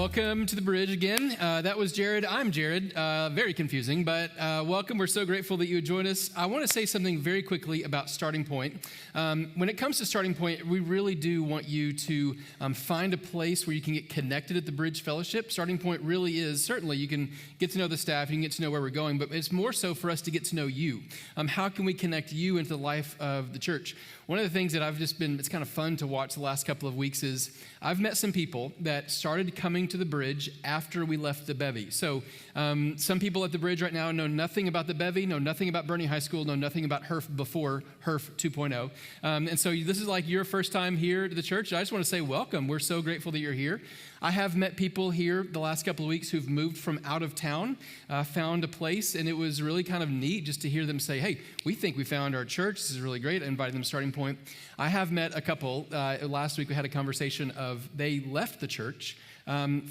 Welcome to the bridge again. That was Jared. I'm Jared. Very confusing, but welcome. We're so grateful that you would join us. I want to say something very quickly about Starting Point. When it comes to Starting Point, we really do want you to find a place where you can get connected at the Bridge Fellowship. Starting Point really is, certainly you can get to know the staff, you can get to know where we're going, but it's more so for us to get to know you. How can we connect you into the life of the church? One of the things that it's kind of fun to watch the last couple of weeks is I've met some people that started coming to the bridge after we left the bevy. So some people at the bridge right now know nothing about the bevy, know nothing about Bernie High School, know nothing about HERF before HERF 2.0. And so this is like your first time here to the church. I just want to say welcome. We're so grateful that you're here. I have met people here the last couple of weeks who've moved from out of town, found a place, and it was really kind of neat just to hear them say, hey, we think we found our church. This is really great. I invited them to Starting Point. I have met a couple. Last week we had a conversation of they left the church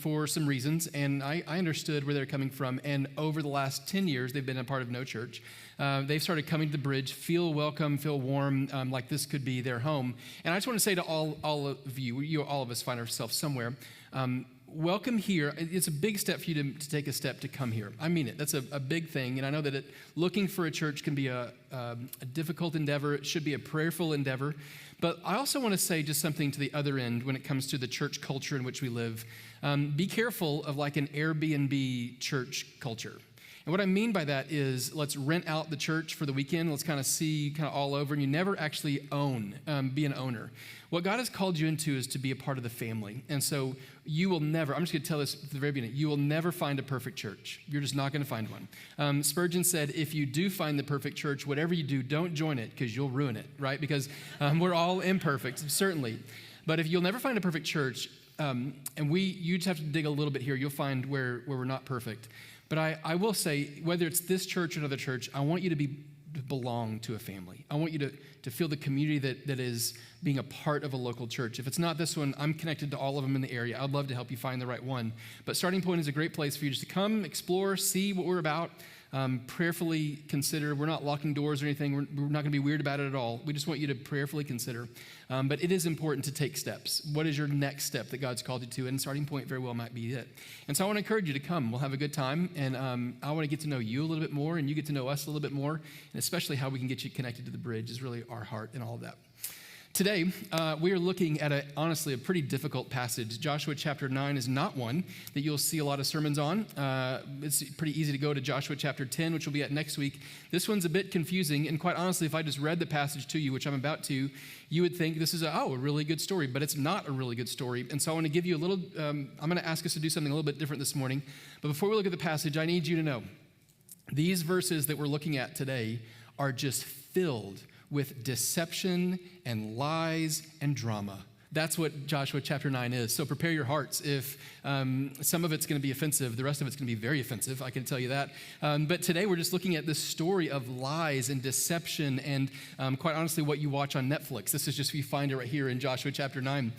for some reasons, and I understood where they're coming from. And over the last 10 years, they've been a part of No Church. They've started coming to the bridge, feel welcome, feel warm, like this could be their home. And I just want to say to all of you, all of us find ourselves somewhere. Welcome here. It's a big step for you to take a step to come here. I mean it. That's a big thing. And I know that looking for a church can be a difficult endeavor. It should be a prayerful endeavor. But I also want to say just something to the other end when it comes to the church culture in which we live. Be careful of like an Airbnb church culture. And what I mean by that is let's rent out the church for the weekend. Let's kind of see kind of all over, and you never actually be an owner. What God has called you into is to be a part of the family. And so you will never, I'm just going to tell this at the very beginning, you will never find a perfect church. You're just not going to find one. Spurgeon said, if you do find the perfect church, whatever you do, don't join it because you'll ruin it, right? Because we're all imperfect, certainly. But if you'll never find a perfect church, you just have to dig a little bit here, you'll find where we're not perfect. But I will say, whether it's this church or another church, I want you to belong to a family. I want you to feel the community that is being a part of a local church. If it's not this one, I'm connected to all of them in the area. I'd love to help you find the right one. But Starting Point is a great place for you just to come, explore, see what we're about, prayerfully consider. We're not locking doors or anything. We're not going to be weird about it at all. We just want you to prayerfully consider. But it is important to take steps. What is your next step that God's called you to? And Starting Point very well might be it. And so I want to encourage you to come. We'll have a good time. And I want to get to know you a little bit more, and you get to know us a little bit more. And especially how we can get you connected to the bridge is really our heart and all of that. Today, we are looking at honestly a pretty difficult passage. Joshua chapter 9 is not one that you'll see a lot of sermons on. It's pretty easy to go to Joshua chapter 10, which we'll be at next week. This one's a bit confusing, and quite honestly, if I just read the passage to you, which I'm about to, you would think this is a really good story, but it's not a really good story. And so I want to give you a little, I'm going to ask us to do something a little bit different this morning. But before we look at the passage, I need you to know, these verses that we're looking at today are just filled with deception and lies and drama. That's what Joshua chapter 9 is. So prepare your hearts. If some of it's going to be offensive, the rest of it's going to be very offensive, I can tell you that. But today we're just looking at this story of lies and deception and quite honestly what you watch on Netflix. This is just, you find it right here in Joshua chapter 9.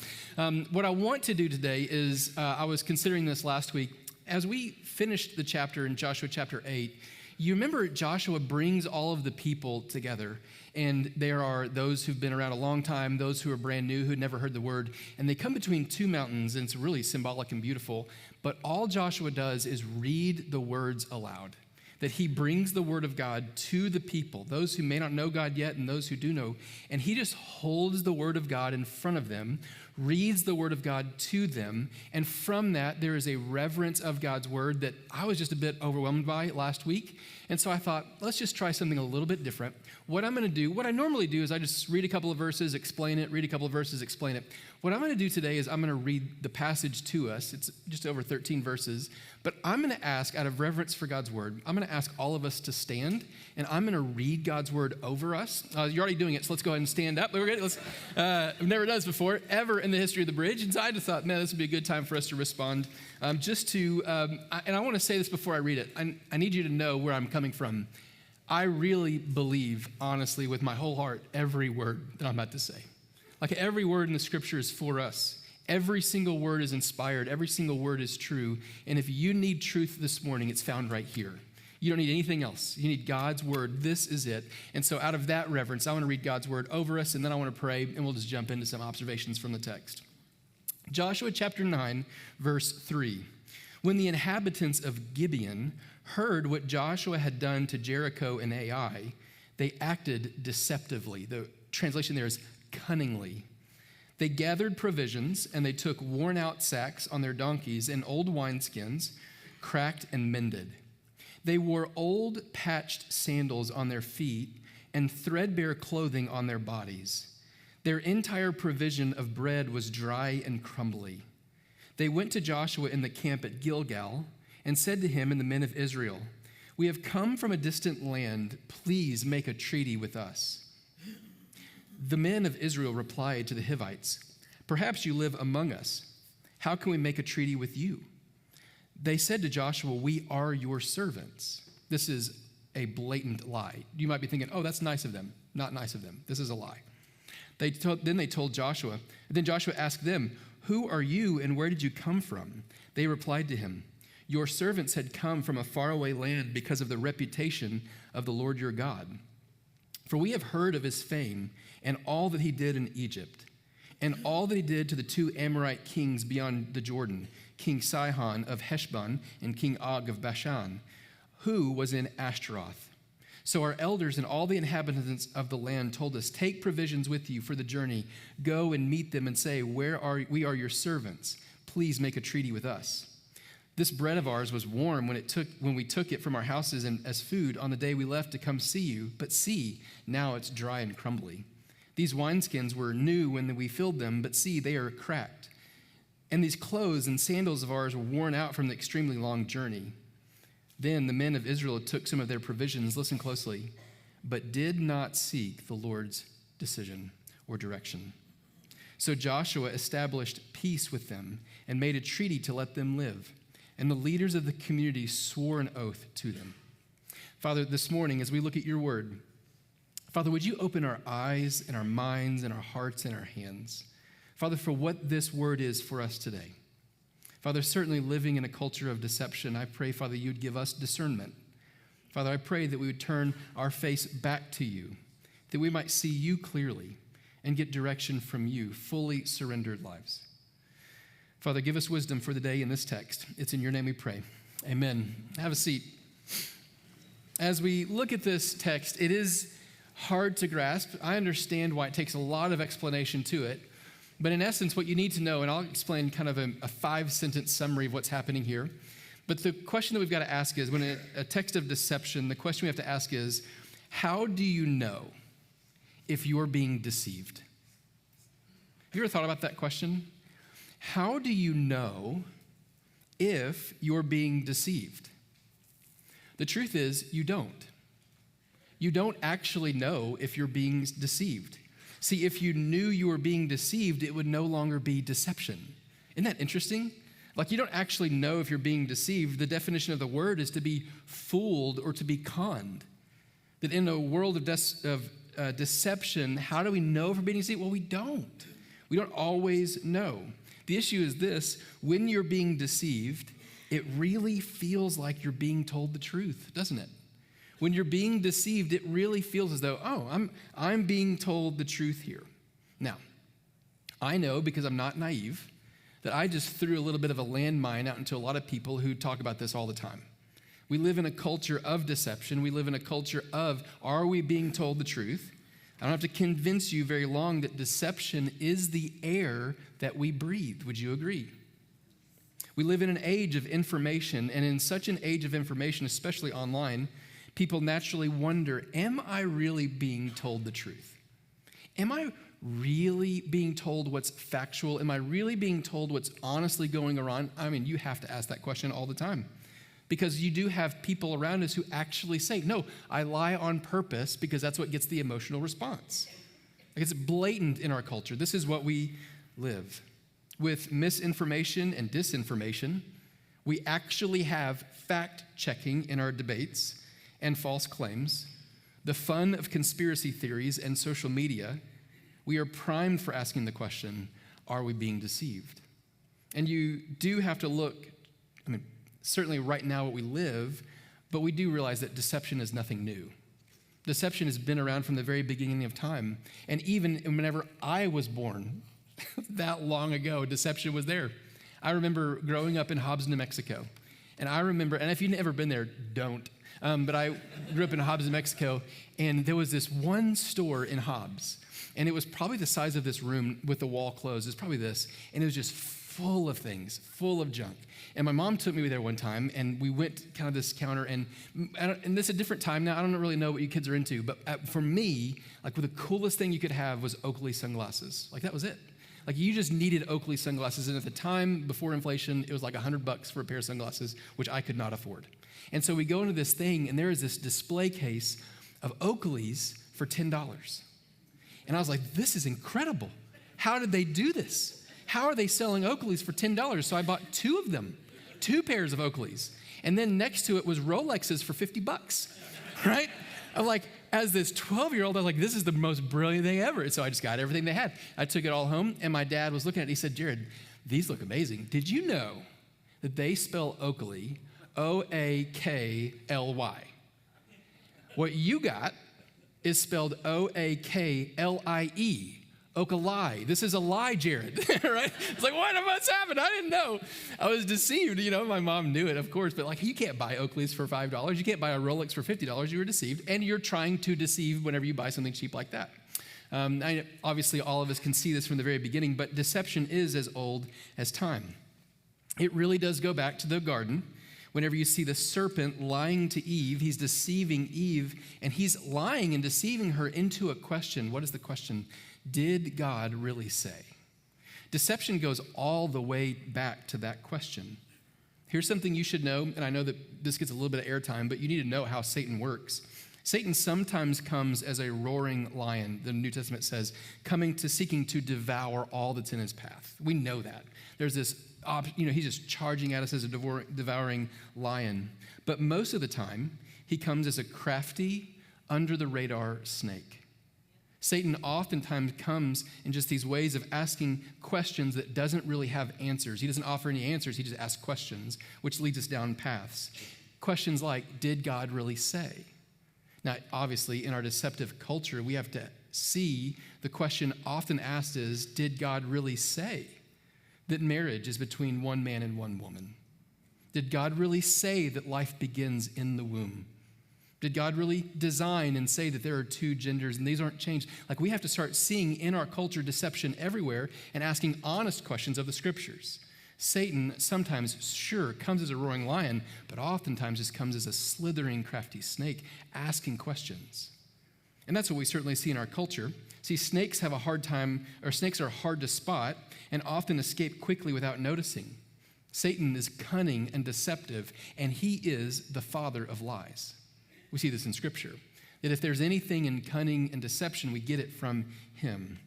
What I want to do today is, I was considering this last week. As we finished the chapter in Joshua chapter 8, you remember Joshua brings all of the people together, and there are those who've been around a long time, those who are brand new, who'd never heard the word, and they come between two mountains, and it's really symbolic and beautiful, but all Joshua does is read the words aloud, that he brings the word of God to the people, those who may not know God yet and those who do know, and he just holds the word of God in front of them, reads the word of God to them, and from that, there is a reverence of God's word that I was just a bit overwhelmed by last week. And so I thought, let's just try something a little bit different. What I'm going to do, what I normally do is I just read a couple of verses, explain it, read a couple of verses, explain it. What I'm going to do today is I'm going to read the passage to us. It's just over 13 verses. But I'm going to ask, out of reverence for God's word, I'm going to ask all of us to stand, and I'm going to read God's word over us. You're already doing it, so let's go ahead and stand up. We're good. I've never done this before, ever in the history of the bridge. And so I just thought, man, this would be a good time for us to respond. And I want to say this before I read it. I need you to know where I'm coming from. I really believe, honestly, with my whole heart, every word that I'm about to say. Like every word in the scripture is for us. Every single word is inspired. Every single word is true. And if you need truth this morning, it's found right here. You don't need anything else. You need God's word. This is it. And so out of that reverence, I want to read God's word over us, and then I want to pray, and we'll just jump into some observations from the text. Joshua chapter 9, verse 3. When the inhabitants of Gibeon heard what Joshua had done to Jericho and Ai, they acted deceptively. The translation there is cunningly. They gathered provisions, and they took worn-out sacks on their donkeys and old wineskins, cracked and mended. They wore old patched sandals on their feet and threadbare clothing on their bodies. Their entire provision of bread was dry and crumbly. They went to Joshua in the camp at Gilgal and said to him and the men of Israel, "We have come from a distant land. Please make a treaty with us." The men of Israel replied to the Hivites, "Perhaps you live among us. How can we make a treaty with you?" They said to Joshua, "We are your servants." This is a blatant lie. You might be thinking, "Oh, that's nice of them." Not nice of them. This is a lie. Then they told Joshua. Then Joshua asked them, "Who are you and where did you come from?" They replied to him, "Your servants had come from a faraway land because of the reputation of the Lord your God. For we have heard of his fame and all that he did in Egypt, and all that he did to the two Amorite kings beyond the Jordan, King Sihon of Heshbon and King Og of Bashan, who was in Ashtaroth. So our elders and all the inhabitants of the land told us, 'Take provisions with you for the journey. Go and meet them and say, we are your servants. Please make a treaty with us.' This bread of ours was warm when we took it from our houses and as food on the day we left to come see you. But see, now it's dry and crumbly. These wineskins were new when we filled them, but see, they are cracked. And these clothes and sandals of ours were worn out from the extremely long journey." Then the men of Israel took some of their provisions, listen closely, but did not seek the Lord's decision or direction. So Joshua established peace with them and made a treaty to let them live. And the leaders of the community swore an oath to them. Father, this morning, as we look at your word, Father, would you open our eyes and our minds and our hearts and our hands, Father, for what this word is for us today. Father, certainly living in a culture of deception, I pray, Father, you'd give us discernment. Father, I pray that we would turn our face back to you, that we might see you clearly and get direction from you, fully surrendered lives. Father, give us wisdom for the day in this text. It's in your name we pray. Amen. Have a seat. As we look at this text, it is hard to grasp. I understand why it takes a lot of explanation to it. But in essence, what you need to know, and I'll explain kind of a 5-sentence summary of what's happening here. But the question that we've got to ask is, when a text of deception, the question we have to ask is, how do you know if you're being deceived? Have you ever thought about that question? How do you know if you're being deceived? The truth is, you don't. You don't actually know if you're being deceived. See, if you knew you were being deceived, it would no longer be deception. Isn't that interesting? Like, you don't actually know if you're being deceived. The definition of the word is to be fooled or to be conned. That in a world of deception, how do we know if we're being deceived? Well, we don't. We don't always know. The issue is this: when you're being deceived, it really feels like you're being told the truth, doesn't it? When you're being deceived, it really feels as though, I'm being told the truth here. Now, I know, because I'm not naive, that I just threw a little bit of a landmine out into a lot of people who talk about this all the time. We live in a culture of deception. We live in a culture of, are we being told the truth? I don't have to convince you very long that deception is the air that we breathe. Would you agree? We live in an age of information, and in such an age of information, especially online, people naturally wonder, am I really being told the truth? Am I really being told what's factual? Am I really being told what's honestly going on? I mean, you have to ask that question all the time, because you do have people around us who actually say, no, I lie on purpose because that's what gets the emotional response. Like, it's blatant in our culture. This is what we live. With misinformation and disinformation, we actually have fact-checking in our debates and false claims, the fun of conspiracy theories and social media. We are primed for asking the question, are we being deceived? And you do have to look, certainly right now what we live, but we do realize that deception is nothing new. Deception has been around from the very beginning of time. And even whenever I was born, That long ago, deception was there. I remember growing up in Hobbs, New Mexico. And I remember, and if you've never been there, don't. But I grew up in Hobbs, New Mexico, and there was this one store in Hobbs. And it was probably the size of this room with the wall closed. It's probably this. And it was just full of things, full of junk. And my mom took me there one time, and we went kind of this counter, and this is a different time now. I don't really know what you kids are into, but for me, like the coolest thing you could have was Oakley sunglasses. Like that was it. Like you just needed Oakley sunglasses, and at the time before inflation, it was like $100 for a pair of sunglasses, which I could not afford. And so we go into this thing, and there is this display case of Oakleys for $10. And I was like, this is incredible. How did they do this? How are they selling Oakleys for $10? So I bought 2 of them, 2 pairs of Oakleys. And then next to it was Rolexes for $50, right? I'm like, as this 12-year-old, I was like, this is the most brilliant thing ever. So I just got everything they had. I took it all home, and my dad was looking at it. He said, Jared, these look amazing. Did you know that they spell Oakley O-A-K-L-Y? What you got is spelled O-A-K-L-I-E. Oakley. This is a lie, Jared, right? It's like, what must happen? I didn't know. I was deceived. My mom knew it, of course, but like, you can't buy Oakleys for $5. You can't buy a Rolex for $50. You were deceived, and you're trying to deceive whenever you buy something cheap like that. Obviously, all of us can see this from the very beginning, but deception is as old as time. It really does go back to the garden. Whenever you see the serpent lying to Eve, he's deceiving Eve, and he's lying and deceiving her into a question. What is the question? Did God really say? Deception goes all the way back to that question. Here's something you should know, and I know that this gets a little bit of airtime, but you need to know how Satan works. Satan sometimes comes as a roaring lion, the New Testament says, seeking to devour all that's in his path. We know that. There's this, he's just charging at us as a devouring lion. But most of the time, he comes as a crafty, under-the-radar snake. Satan oftentimes comes in just these ways of asking questions that doesn't really have answers. He doesn't offer any answers. He just asks questions, which leads us down paths. Questions like, did God really say? Now, obviously, in our deceptive culture, we have to see the question often asked is, did God really say that marriage is between one man and one woman? Did God really say that life begins in the womb? Did God really design and say that there are 2 genders and these aren't changed? Like, we have to start seeing in our culture deception everywhere and asking honest questions of the scriptures. Satan sometimes, sure, comes as a roaring lion, but oftentimes just comes as a slithering, crafty snake asking questions. And that's what we certainly see in our culture. See, snakes have a hard time, or snakes are hard to spot and often escape quickly without noticing. Satan is cunning and deceptive, and he is the father of lies. We see this in Scripture, that if there's anything in cunning and deception, we get it from him.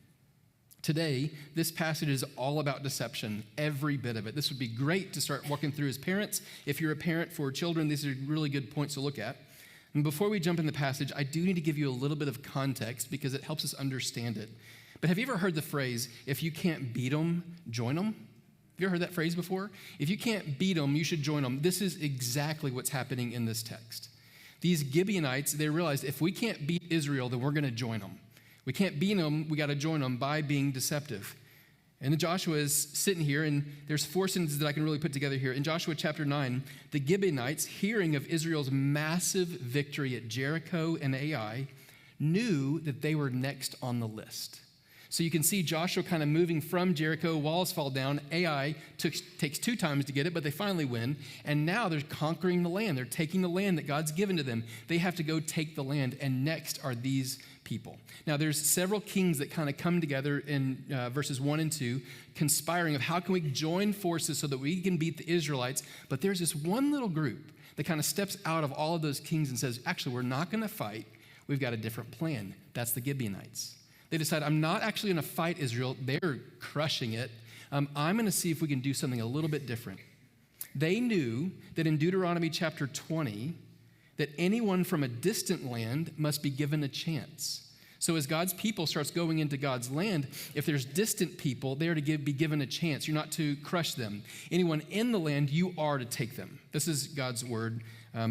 Today, this passage is all about deception, every bit of it. This would be great to start walking through as parents. If you're a parent for children, these are really good points to look at. And before we jump in the passage, I do need to give you a little bit of context because it helps us understand it. But have you ever heard the phrase, if you can't beat them, join them? Have you ever heard that phrase before? If you can't beat them, you should join them. This is exactly what's happening in this text. These Gibeonites, they realized if we can't beat Israel, then we're going to join them. We can't beat them, we got to join them by being deceptive. And then Joshua is sitting here, and there's 4 sentences that I can really put together here. In Joshua chapter 9, the Gibeonites, hearing of Israel's massive victory at Jericho and Ai, knew that they were next on the list. So you can see Joshua kind of moving from Jericho, walls fall down. Ai takes 2 times to get it, but they finally win. And now they're conquering the land. They're taking the land that God's given to them. They have to go take the land, and next are these people. Now there's several kings that kind of come together in verses 1 and 2, conspiring of how can we join forces so that we can beat the Israelites. But there's this one little group that kind of steps out of all of those kings and says, actually, we're not going to fight. We've got a different plan. That's the Gibeonites. They decide, I'm not actually going to fight Israel. They're crushing it. I'm going to see if we can do something a little bit different. They knew that in Deuteronomy chapter 20, that anyone from a distant land must be given a chance. So as God's people starts going into God's land, if there's distant people, they are to be given a chance. You're not to crush them. Anyone in the land, you are to take them. This is God's word,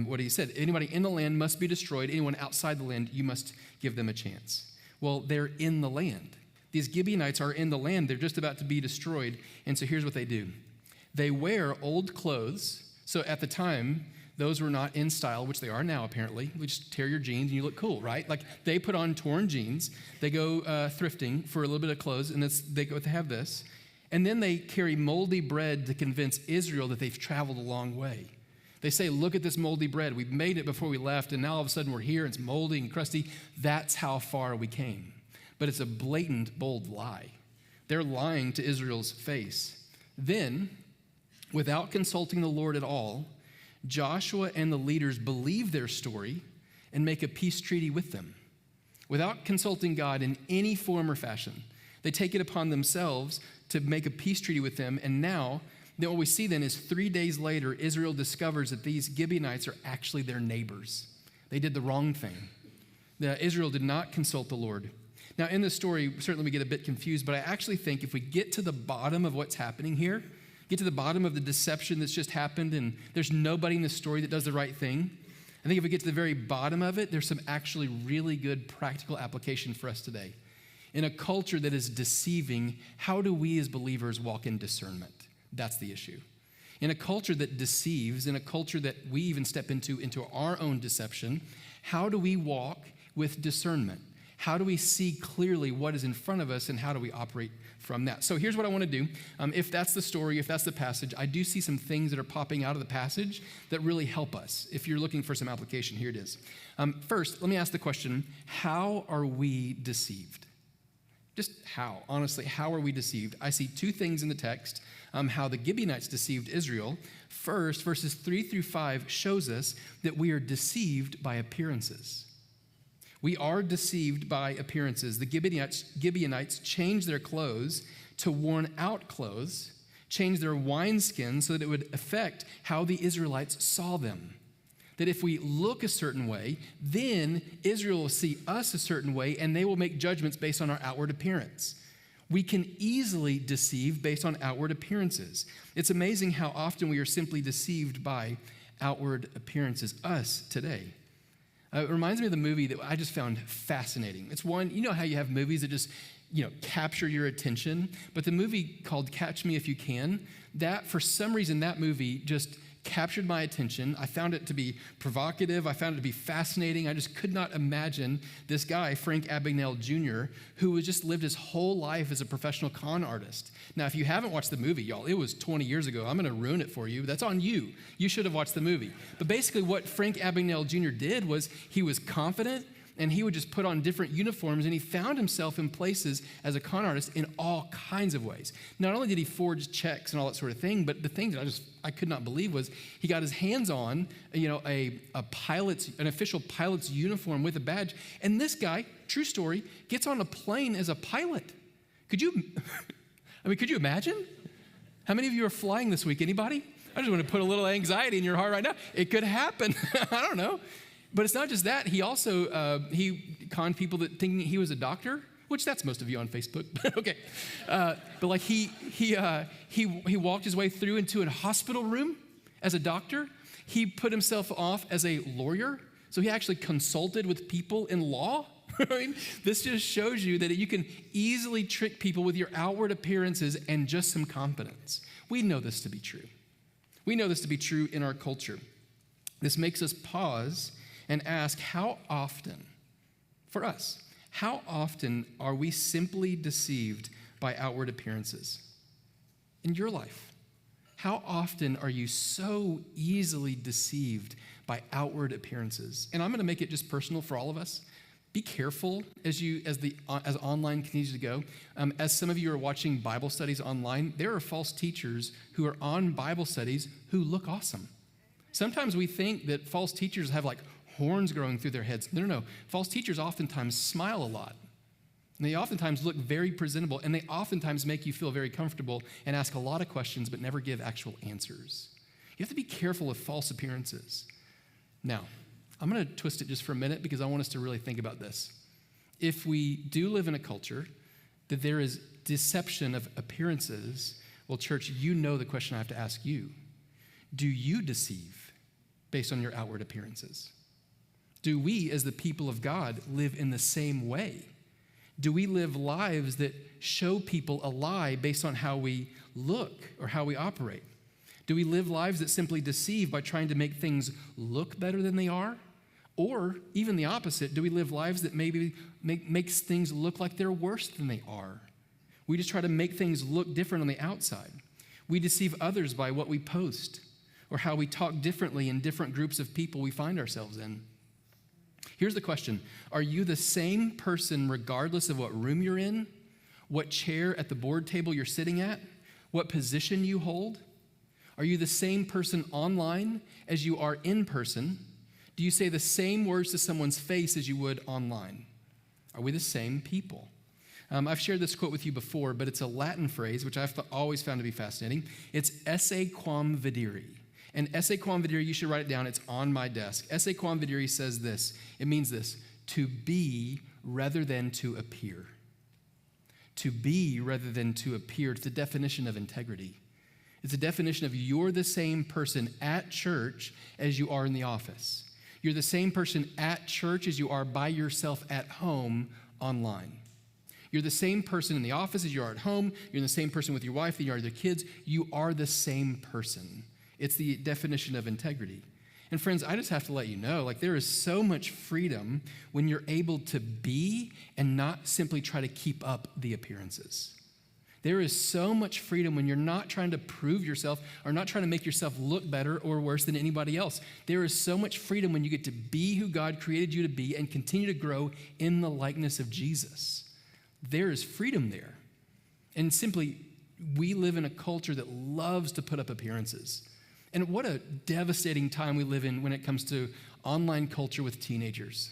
what he said. Anybody in the land must be destroyed. Anyone outside the land, you must give them a chance. Well, they're in the land. These Gibeonites are in the land. They're just about to be destroyed. And so here's what they do. They wear old clothes. So at the time, those were not in style, which they are now apparently. We just tear your jeans and you look cool, right? Like they put on torn jeans. They go thrifting for a little bit of clothes, and they have this. And then they carry moldy bread to convince Israel that they've traveled a long way. They say, look at this moldy bread. We made it before we left, and now all of a sudden we're here. It's moldy and crusty. That's how far we came. But it's a blatant, bold lie. They're lying to Israel's face. Then, without consulting the Lord at all, Joshua and the leaders believe their story and make a peace treaty with them. Without consulting God in any form or fashion, they take it upon themselves to make a peace treaty with them. And now, what we see then is 3 days later, Israel discovers that these Gibeonites are actually their neighbors. They did the wrong thing. Israel did not consult the Lord. Now, in this story, certainly we get a bit confused, but I actually think if we get to the bottom of what's happening here, get to the bottom of the deception that's just happened, and there's nobody in this story that does the right thing, I think if we get to the very bottom of it, there's some actually really good practical application for us today. In a culture that is deceiving, how do we as believers walk in discernment? That's the issue. In a culture that deceives, in a culture that we even step into our own deception, how do we walk with discernment? How do we see clearly what is in front of us, and how do we operate from that? So here's what I want to do. If that's the story, if that's the passage, I do see some things that are popping out of the passage that really help us. If you're looking for some application, here it is. First, let me ask the question, how are we deceived? Just how? Honestly, how are we deceived? I see two things in the text, how the Gibeonites deceived Israel. First, verses 3-5 shows us that we are deceived by appearances. We are deceived by appearances. The Gibeonites changed their clothes to worn-out clothes, changed their wineskins so that it would affect how the Israelites saw them. That if we look a certain way, then Israel will see us a certain way, and they will make judgments based on our outward appearance. We can easily deceive based on outward appearances. It's amazing how often we are simply deceived by outward appearances, us today. It reminds me of the movie that I just found fascinating. It's one, you know how you have movies that just, capture your attention? But the movie called Catch Me If You Can, that for some reason, that movie just captured my attention. I found it to be provocative. I found it to be fascinating. I just could not imagine this guy, Frank Abagnale Jr., who has just lived his whole life as a professional con artist. Now, if you haven't watched the movie, y'all, it was 20 years ago. I'm going to ruin it for you. That's on you. You should have watched the movie. But basically what Frank Abagnale Jr. did was he was confident, and he would just put on different uniforms, and he found himself in places as a con artist in all kinds of ways. Not only did he forge checks and all that sort of thing, but the thing that I could not believe was he got his hands on, an official pilot's uniform with a badge, and this guy, true story, gets on a plane as a pilot. Could you imagine? How many of you are flying this week? Anybody? I just want to put a little anxiety in your heart right now. It could happen. I don't know. But it's not just that. He also, he conned people that thinking he was a doctor, which that's most of you on Facebook, but okay. But like he walked his way through into a hospital room as a doctor. He put himself off as a lawyer. So he actually consulted with people in law. This just shows you that you can easily trick people with your outward appearances and just some confidence. We know this to be true. We know this to be true in our culture. This makes us pause and ask how often are we simply deceived by outward appearances? In your life, how often are you so easily deceived by outward appearances? And I'm going to make it just personal for all of us. Be careful as online continues to go. As some of you are watching Bible studies online, there are false teachers who are on Bible studies who look awesome. Sometimes we think that false teachers have like horns growing through their heads. No. False teachers oftentimes smile a lot. And they oftentimes look very presentable, and they oftentimes make you feel very comfortable and ask a lot of questions but never give actual answers. You have to be careful of false appearances. Now, I'm going to twist it just for a minute because I want us to really think about this. If we do live in a culture that there is deception of appearances, well, church, you know the question I have to ask you. Do you deceive based on your outward appearances? Do we, as the people of God, live in the same way? Do we live lives that show people a lie based on how we look or how we operate? Do we live lives that simply deceive by trying to make things look better than they are? Or even the opposite, do we live lives that maybe makes things look like they're worse than they are? We just try to make things look different on the outside. We deceive others by what we post or how we talk differently in different groups of people we find ourselves in. Here's the question. Are you the same person regardless of what room you're in, what chair at the board table you're sitting at, what position you hold? Are you the same person online as you are in person? Do you say the same words to someone's face as you would online? Are we the same people? I've shared this quote with you before, but it's a Latin phrase, which I've always found to be fascinating. It's esse quam videri. And esse quam videri, you should write it down. It's on my desk. Esse quam videri says this. It means this: to be rather than to appear. To be rather than to appear. It's the definition of integrity. It's a definition of you're the same person at church as you are in the office. You're the same person at church as you are by yourself at home online. You're the same person in the office as you are at home. You're the same person with your wife that you are with your kids. You are the same person. It's the definition of integrity. And friends, I just have to let you know, there is so much freedom when you're able to be and not simply try to keep up the appearances. There is so much freedom when you're not trying to prove yourself or not trying to make yourself look better or worse than anybody else. There is so much freedom when you get to be who God created you to be and continue to grow in the likeness of Jesus. There is freedom there. And simply, we live in a culture that loves to put up appearances. And what a devastating time we live in when it comes to online culture with teenagers.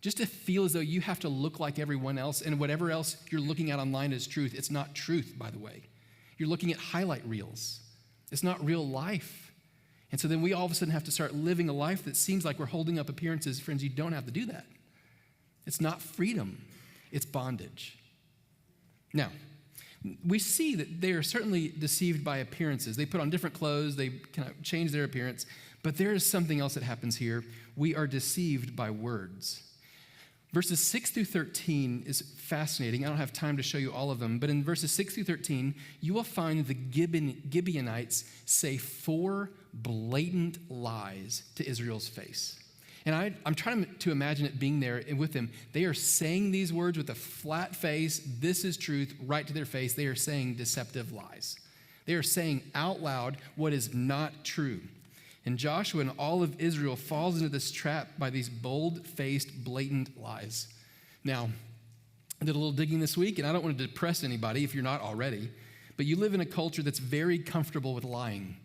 Just to feel as though you have to look like everyone else, and whatever else you're looking at online is truth. It's not truth, by the way. You're looking at highlight reels. It's not real life. And so then we all of a sudden have to start living a life that seems like we're holding up appearances. Friends, you don't have to do that. It's not freedom. It's bondage. Now, we see that they are certainly deceived by appearances. They put on different clothes. They kind of change their appearance. But there is something else that happens here. We are deceived by words. Verses 6 through 13 is fascinating. I don't have time to show you all of them, but in verses 6 through 13, you will find the Gibeonites say 4 blatant lies to Israel's face. And I'm trying to imagine it being there with them. They are saying these words with a flat face. This is truth, right to their face. They are saying deceptive lies. They are saying out loud what is not true. And Joshua and all of Israel falls into this trap by these bold-faced, blatant lies. Now, I did a little digging this week, and I don't want to depress anybody if you're not already, but you live in a culture that's very comfortable with lying.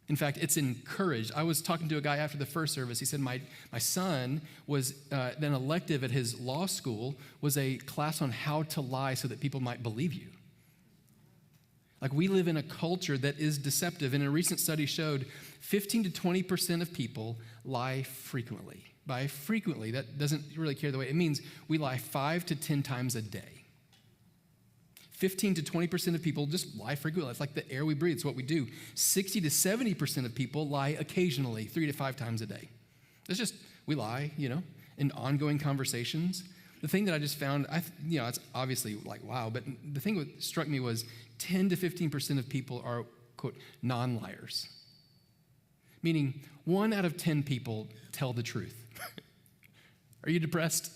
In fact, it's encouraged. I was talking to a guy after the first service. He said, my son was, an elective at his law school was a class on how to lie so that people might believe you. We live in a culture that is deceptive. And a recent study showed 15 to 20% of people lie frequently. By frequently, that doesn't really carry the weight. It means we lie 5 to 10 times a day. 15 to 20% of people just lie frequently. It's like the air we breathe. It's what we do. 60 to 70% of people lie occasionally, 3 to 5 times a day. It's just, we lie, in ongoing conversations. The thing that I just found, it's obviously wow, but the thing that struck me was 10 to 15% of people are, quote, non-liars. Meaning 1 out of 10 people tell the truth. Are you depressed?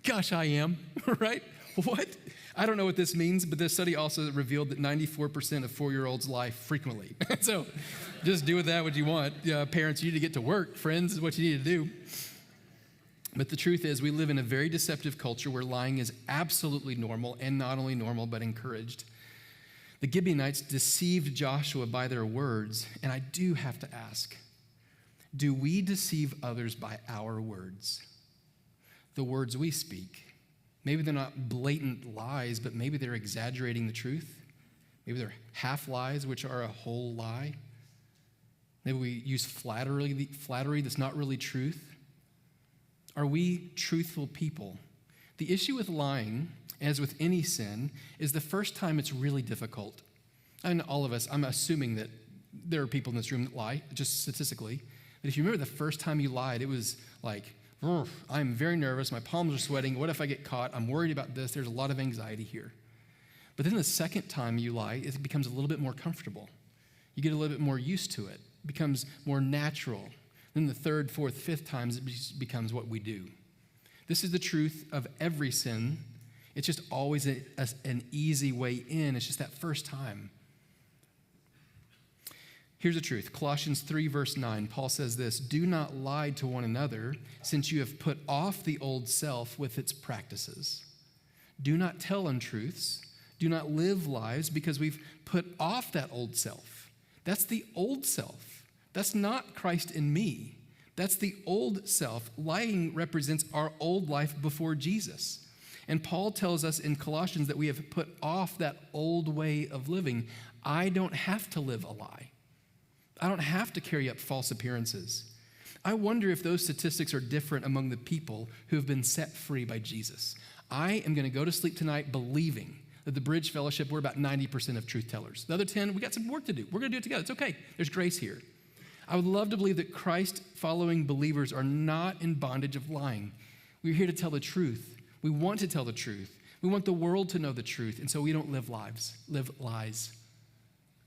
Gosh, I am, right? What? I don't know what this means, but this study also revealed that 94% of 4-year-olds lie frequently. So just do with that what you want. Parents, you need to get to work. Friends, is what you need to do. But the truth is, we live in a very deceptive culture where lying is absolutely normal, and not only normal, but encouraged. The Gibeonites deceived Joshua by their words, and I do have to ask, do we deceive others by our words? The words we speak. Maybe they're not blatant lies, but maybe they're exaggerating the truth. Maybe they're half lies, which are a whole lie. Maybe we use flattery that's not really truth. Are we truthful people? The issue with lying, as with any sin, is the first time it's really difficult. And all of us, I'm assuming that there are people in this room that lie, just statistically. But if you remember the first time you lied, it was I'm very nervous. My palms are sweating. What if I get caught? I'm worried about this. There's a lot of anxiety here. But then the second time you lie, it becomes a little bit more comfortable. You get a little bit more used to it. It becomes more natural. Then the third, fourth, fifth times, it becomes what we do. This is the truth of every sin. It's just always an easy way in. It's just that first time. Here's the truth. Colossians 3, verse 9, Paul says this, "Do not lie to one another, since you have put off the old self with its practices. Do not tell untruths. Do not live lives because we've put off that old self." That's the old self. That's not Christ in me. That's the old self. Lying represents our old life before Jesus. And Paul tells us in Colossians that we have put off that old way of living. I don't have to live a lie. I don't have to carry up false appearances. I wonder if those statistics are different among the people who have been set free by Jesus. I am going to go to sleep tonight believing that the Bridge Fellowship, we're about 90% of truth tellers. The other 10, we got some work to do. We're going to do it together. It's okay. There's grace here. I would love to believe that Christ-following believers are not in bondage of lying. We're here to tell the truth. We want to tell the truth. We want the world to know the truth, and so we don't live lies,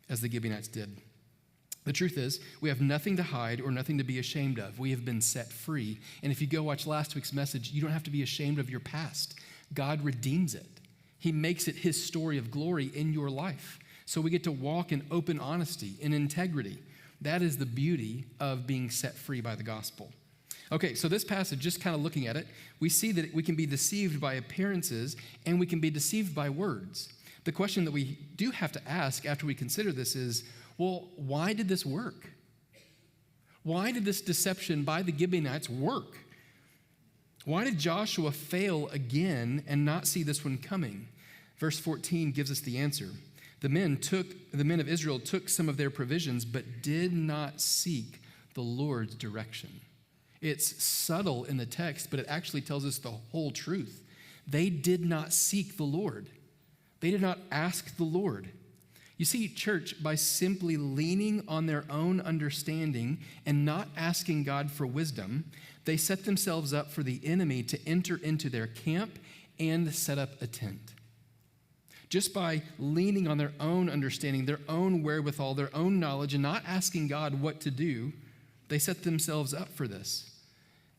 as the Gibeonites did. The truth is, we have nothing to hide or nothing to be ashamed of. We have been set free. And if you go watch last week's message, you don't have to be ashamed of your past. God redeems it. He makes it his story of glory in your life. So we get to walk in open honesty, in integrity. That is the beauty of being set free by the gospel. Okay, so this passage, just kind of looking at it, we see that we can be deceived by appearances and we can be deceived by words. The question that we do have to ask after we consider this is, well, why did this work? Why did this deception by the Gibeonites work? Why did Joshua fail again and not see this one coming? Verse 14 gives us the answer. The men of Israel took some of their provisions, but did not seek the Lord's direction. It's subtle in the text, but it actually tells us the whole truth. They did not seek the Lord. They did not ask the Lord. You see, church, by simply leaning on their own understanding and not asking God for wisdom, they set themselves up for the enemy to enter into their camp and set up a tent. Just by leaning on their own understanding, their own wherewithal, their own knowledge, and not asking God what to do, they set themselves up for this.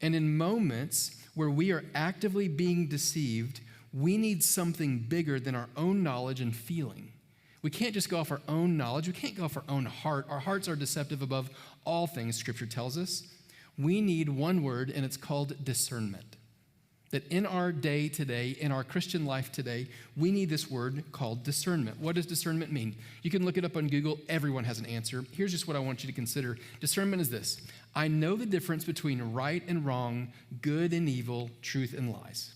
And in moments where we are actively being deceived, we need something bigger than our own knowledge and feeling. We can't just go off our own knowledge. We can't go off our own heart. Our hearts are deceptive above all things, Scripture tells us. We need one word, and it's called discernment. That in our day today, in our Christian life today, we need this word called discernment. What does discernment mean? You can look it up on Google. Everyone has an answer. Here's just what I want you to consider. Discernment is this. I know the difference between right and wrong, good and evil, truth and lies.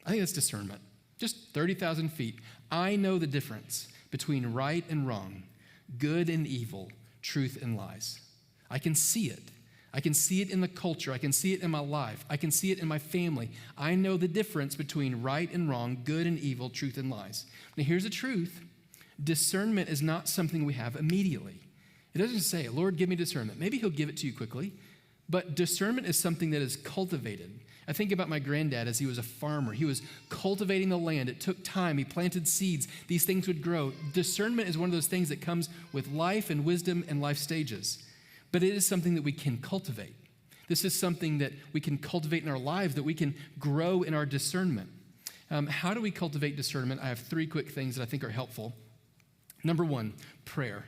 I think that's discernment. Just 30,000 feet. I know the difference between right and wrong, good and evil, truth and lies. I can see it. I can see it in the culture. I can see it in my life. I can see it in my family. I know the difference between right and wrong, good and evil, truth and lies. Now here's the truth. Discernment is not something we have immediately. It doesn't say, Lord, give me discernment. Maybe he'll give it to you quickly. But discernment is something that is cultivated. I think about my granddad as he was a farmer. He was cultivating the land. It took time. He planted seeds. These things would grow. Discernment is one of those things that comes with life and wisdom and life stages. But it is something that we can cultivate. This is something that we can cultivate in our lives, that we can grow in our discernment. How do we cultivate discernment? I have 3 quick things that I think are helpful. Number 1, prayer.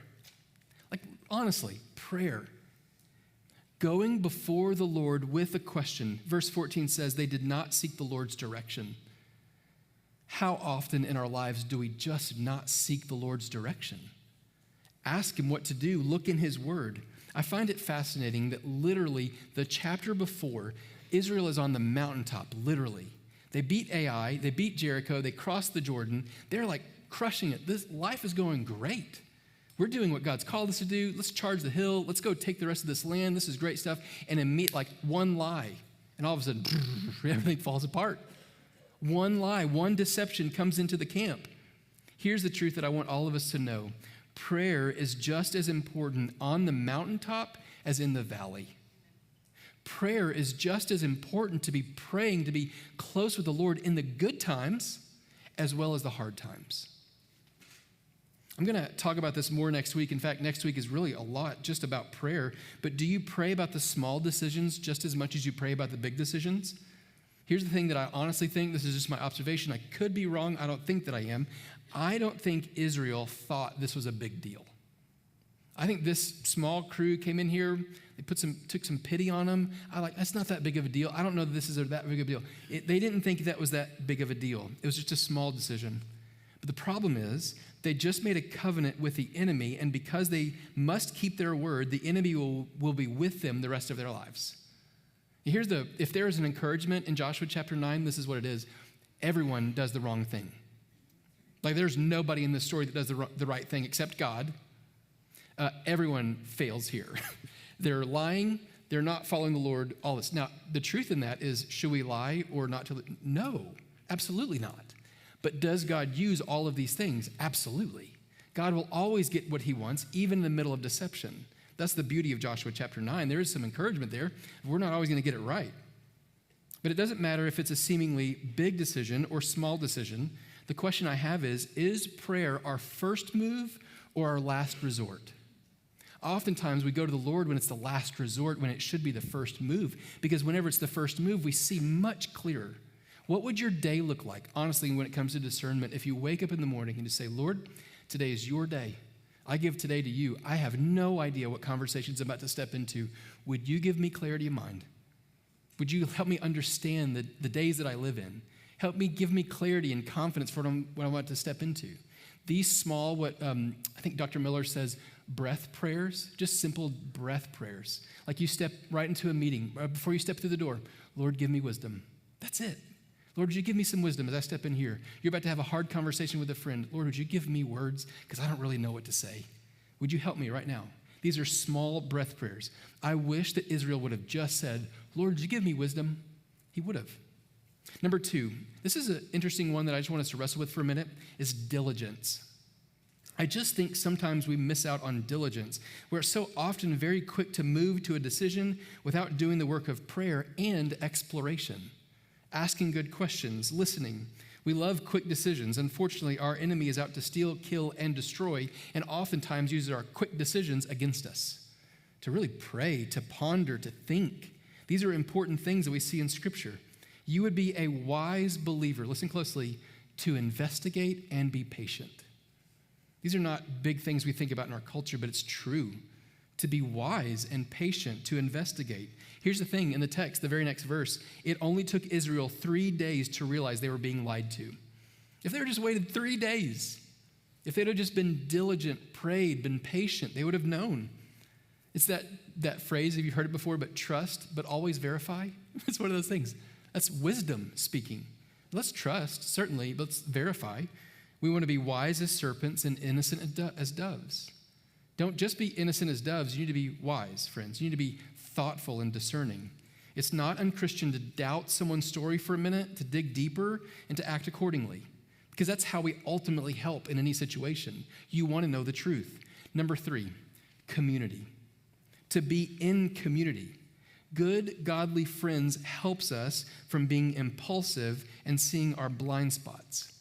Like, honestly, prayer. Going before the Lord with a question. Verse 14 says they did not seek the Lord's direction. How often in our lives do we just not seek the Lord's direction? Ask him what to do. Look in his word. I find it fascinating that literally the chapter before, Israel is on the mountaintop, literally. They beat Ai, they beat Jericho, they crossed the Jordan. They're like crushing it. This life is going great. We're doing what God's called us to do. Let's charge the hill. Let's go take the rest of this land. This is great stuff. And then meet like one lie. And all of a sudden, everything falls apart. One lie, one deception comes into the camp. Here's the truth that I want all of us to know. Prayer is just as important on the mountaintop as in the valley. Prayer is just as important to be praying, to be close with the Lord in the good times as well as the hard times. I'm going to talk about this more next week. In fact, next week is really a lot just about prayer. But do you pray about the small decisions just as much as you pray about the big decisions? Here's the thing that I honestly think, this is just my observation. I could be wrong. I don't think that I am. I don't think Israel thought this was a big deal. I think this small crew came in here. They took some pity on them. That's not that big of a deal. I don't know that this is that big of a deal. They didn't think that was that big of a deal. It was just a small decision. But the problem is, they just made a covenant with the enemy, and because they must keep their word, the enemy will be with them the rest of their lives. If there is an encouragement in Joshua chapter 9, this is what it is. Everyone does the wrong thing. There's nobody in this story that does the right thing except God. Everyone fails here. They're lying. They're not following the Lord, all this. Now, the truth in that is, should we lie or not? No, absolutely not. But does God use all of these things? Absolutely. God will always get what he wants, even in the middle of deception. That's the beauty of Joshua chapter 9. There is some encouragement there. We're not always going to get it right. But it doesn't matter if it's a seemingly big decision or small decision. The question I have is prayer our first move or our last resort? Oftentimes we go to the Lord when it's the last resort, when it should be the first move. Because whenever it's the first move, we see much clearer. What would your day look like, honestly, when it comes to discernment, if you wake up in the morning and just say, Lord, today is your day. I give today to you. I have no idea what conversations I'm about to step into. Would you give me clarity of mind? Would you help me understand the days that I live in? Help me, give me clarity and confidence for what I'm about to step into. These small, what I think Dr. Miller says, breath prayers, just simple breath prayers. Like you step right into a meeting, before you step through the door, Lord, give me wisdom. That's it. Lord, would you give me some wisdom as I step in here? You're about to have a hard conversation with a friend. Lord, would you give me words? Because I don't really know what to say. Would you help me right now? These are small breath prayers. I wish that Israel would have just said, Lord, would you give me wisdom? He would have. Number 2, this is an interesting one that I just want us to wrestle with for a minute, is diligence. I just think sometimes we miss out on diligence. We're so often very quick to move to a decision without doing the work of prayer and exploration. Asking good questions, listening. We love quick decisions. Unfortunately, our enemy is out to steal, kill, and destroy, and oftentimes uses our quick decisions against us. To really pray, to ponder, to think. These are important things that we see in Scripture. You would be a wise believer, listen closely, to investigate and be patient. These are not big things we think about in our culture, but it's true. To be wise and patient, to investigate. Here's the thing in the text, the very next verse, it only took Israel 3 days to realize they were being lied to. If they were just waited 3 days, if they'd have just been diligent, prayed, been patient, they would have known. It's that phrase, have you heard it before, but trust, but always verify? It's one of those things. That's wisdom speaking. Let's trust, certainly, but let's verify. We want to be wise as serpents and innocent as doves. Don't just be innocent as doves. You need to be wise, friends. You need to be thoughtful and discerning. It's not unchristian to doubt someone's story for a minute, to dig deeper, and to act accordingly. Because that's how we ultimately help in any situation. You want to know the truth. Number 3, community. To be in community. Good, godly friends helps us from being impulsive and seeing our blind spots.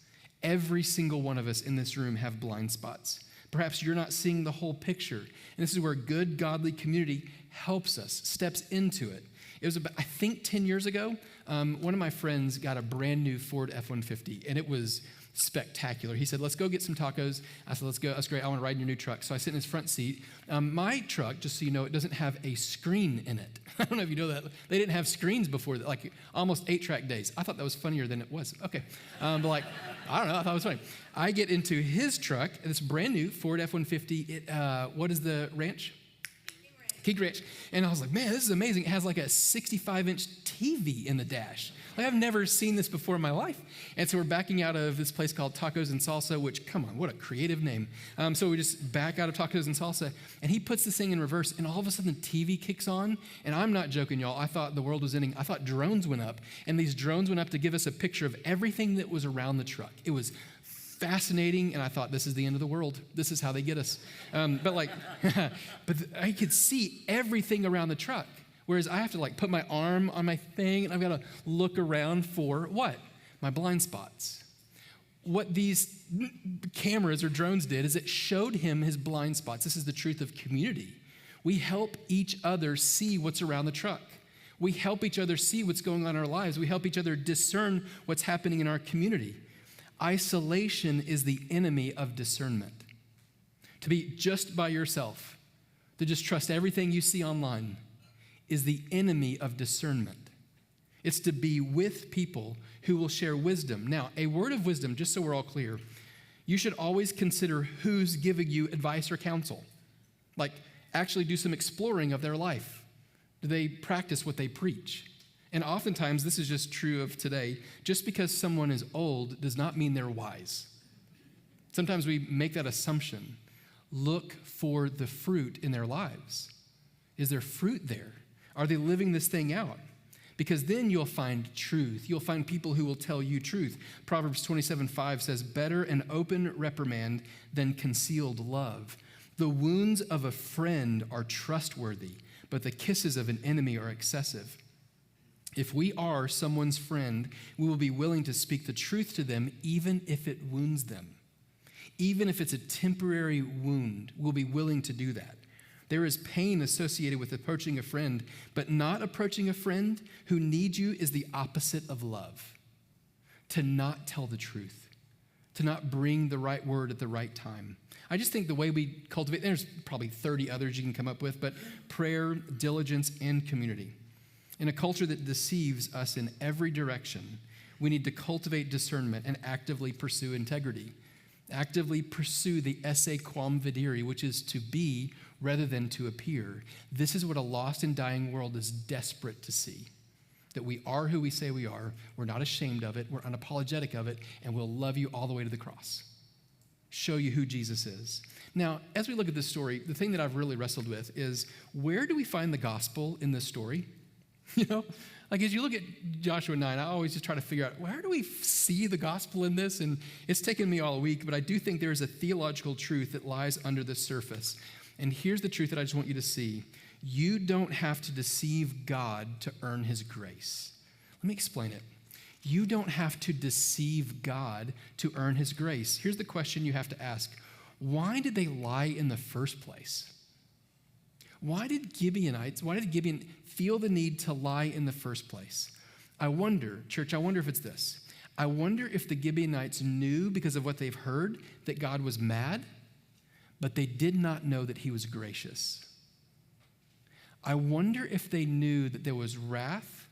Every single one of us in this room have blind spots. Perhaps you're not seeing the whole picture. And this is where good, godly community helps us, steps into it. It was about, I think 10 years ago, one of my friends got a brand new Ford F-150, and it was spectacular. He said, let's go get some tacos. I said, let's go. That's great. I want to ride in your new truck. So I sit in his front seat. My truck, just so you know, it doesn't have a screen in it. I don't know if you know that. They didn't have screens before, like almost 8-track days. I thought that was funnier than it was. Okay. But like, I don't know. I thought it was funny. I get into his truck, this brand new Ford F-150. What is the ranch? King Ranch. And I was like, man, this is amazing. It has like a 65-inch TV in the dash. Like, I've never seen this before in my life. And so we're backing out of this place called Tacos and Salsa, which, come on, what a creative name. So we just back out of Tacos and Salsa, and he puts this thing in reverse, and all of a sudden the TV kicks on, and I'm not joking, y'all. I thought the world was ending. I thought drones went up, and these drones went up to give us a picture of everything that was around the truck. It was fascinating, and I thought, this is the end of the world. This is how they get us. But I could see everything around the truck. Whereas I have to put my arm on my thing and I've got to look around for what? My blind spots. What these cameras or drones did is it showed him his blind spots. This is the truth of community. We help each other see what's around the truck. We help each other see what's going on in our lives. We help each other discern what's happening in our community. Isolation is the enemy of discernment. To be just by yourself, to just trust everything you see online, is the enemy of discernment. It's to be with people who will share wisdom. Now, a word of wisdom, just so we're all clear, you should always consider who's giving you advice or counsel. Actually do some exploring of their life. Do they practice what they preach? And oftentimes, this is just true of today, just because someone is old does not mean they're wise. Sometimes we make that assumption. Look for the fruit in their lives. Is there fruit there? Are they living this thing out? Because then you'll find truth. You'll find people who will tell you truth. Proverbs 27:5 says, better an open reprimand than concealed love. The wounds of a friend are trustworthy, but the kisses of an enemy are excessive. If we are someone's friend, we will be willing to speak the truth to them, even if it wounds them. Even if it's a temporary wound, we'll be willing to do that. There is pain associated with approaching a friend, but not approaching a friend who needs you is the opposite of love. To not tell the truth, to not bring the right word at the right time. I just think the way we cultivate, there's probably 30 others you can come up with, but prayer, diligence, and community. In a culture that deceives us in every direction, we need to cultivate discernment and actively pursue integrity. Actively pursue the esse quam videre, which is to be rather than to appear. This is what a lost and dying world is desperate to see. That we are who we say we are, we're not ashamed of it, we're unapologetic of it, and we'll love you all the way to the cross. Show you who Jesus is. Now, as we look at this story, the thing that I've really wrestled with is, where do we find the gospel in this story? As you look at Joshua 9, I always just try to figure out, where do we see the gospel in this? And it's taken me all week, but I do think there is a theological truth that lies under the surface. And here's the truth that I just want you to see. You don't have to deceive God to earn his grace. Let me explain it. You don't have to deceive God to earn his grace. Here's the question you have to ask. Why did they lie in the first place? Why did Gibeon feel the need to lie in the first place? I wonder if it's this. I wonder if the Gibeonites knew, because of what they've heard, that God was mad, but they did not know that he was gracious. I wonder if they knew that there was wrath,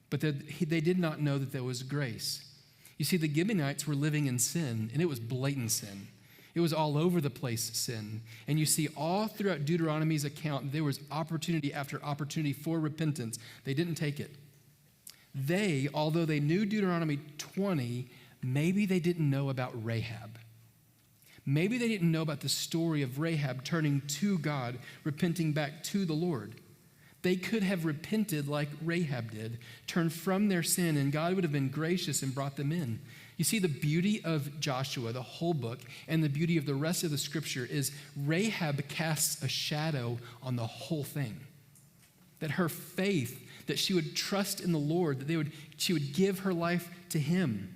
but they did not know that there was grace. You see, the Gibeonites were living in sin, and it was blatant sin. It was all over the place sin. And you see all throughout Deuteronomy's account, there was opportunity after opportunity for repentance. They didn't take it. Although they knew Deuteronomy 20, maybe they didn't know about Rahab. Maybe they didn't know about the story of Rahab turning to God, repenting back to the Lord. They could have repented like Rahab did, turned from their sin, and God would have been gracious and brought them in. You see, the beauty of Joshua, the whole book, and the beauty of the rest of the scripture is Rahab casts a shadow on the whole thing. That her faith, that she would trust in the Lord, that she would give her life to him.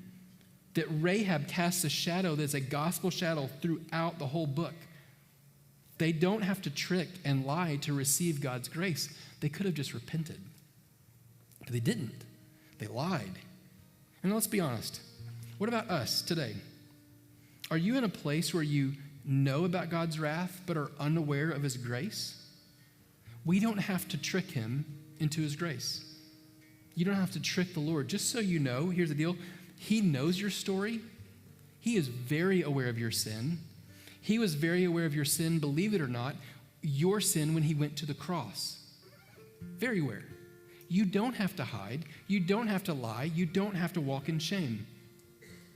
That Rahab casts a shadow that's a gospel shadow throughout the whole book. They don't have to trick and lie to receive God's grace. They could have just repented. But they didn't. They lied. And let's be honest. What about us today? Are you in a place where you know about God's wrath but are unaware of his grace? We don't have to trick him into his grace. You don't have to trick the Lord. Just so you know, here's the deal. He knows your story. He is very aware of your sin. He was very aware of your sin, believe it or not, your sin when he went to the cross. Very aware. You don't have to hide. You don't have to lie. You don't have to walk in shame.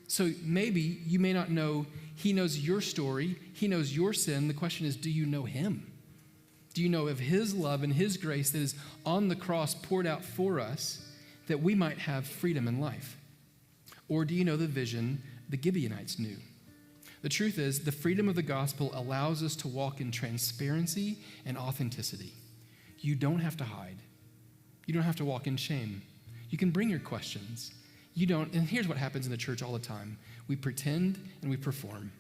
So maybe you may not know he knows your story. He knows your sin. The question is, do you know him? Do you know of his love and his grace that is on the cross poured out for us that we might have freedom in life? Or do you know the vision the Gibeonites knew? The truth is, the freedom of the gospel allows us to walk in transparency and authenticity. You don't have to hide. You don't have to walk in shame. You can bring your questions. You don't, and here's what happens in the church all the time. We pretend and we perform.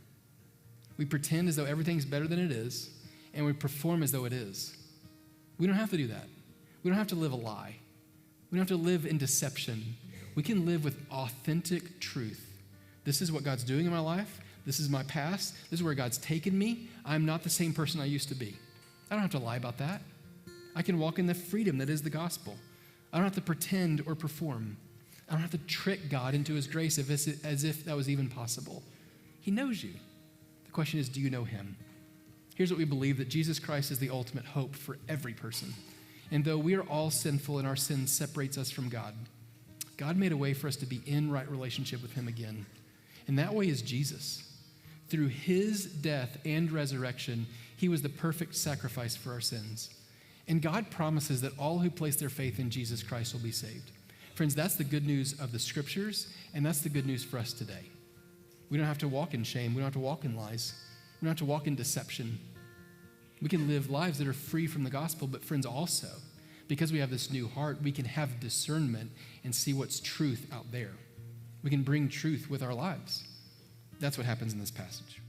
We pretend as though everything's better than it is, and we perform as though it is. We don't have to do that. We don't have to live a lie. We don't have to live in deception. We can live with authentic truth. This is what God's doing in my life. This is my past. This is where God's taken me. I'm not the same person I used to be. I don't have to lie about that. I can walk in the freedom that is the gospel. I don't have to pretend or perform. I don't have to trick God into his grace as if that was even possible. He knows you. The question is, do you know him? Here's what we believe, that Jesus Christ is the ultimate hope for every person. And though we are all sinful and our sin separates us from God, God made a way for us to be in right relationship with him again. And that way is Jesus. Through his death and resurrection, he was the perfect sacrifice for our sins. And God promises that all who place their faith in Jesus Christ will be saved. Friends, that's the good news of the scriptures, and that's the good news for us today. We don't have to walk in shame. We don't have to walk in lies. We don't have to walk in deception. We can live lives that are free from the gospel, but friends, also, because we have this new heart, we can have discernment and see what's truth out there. We can bring truth with our lives. That's what happens in this passage.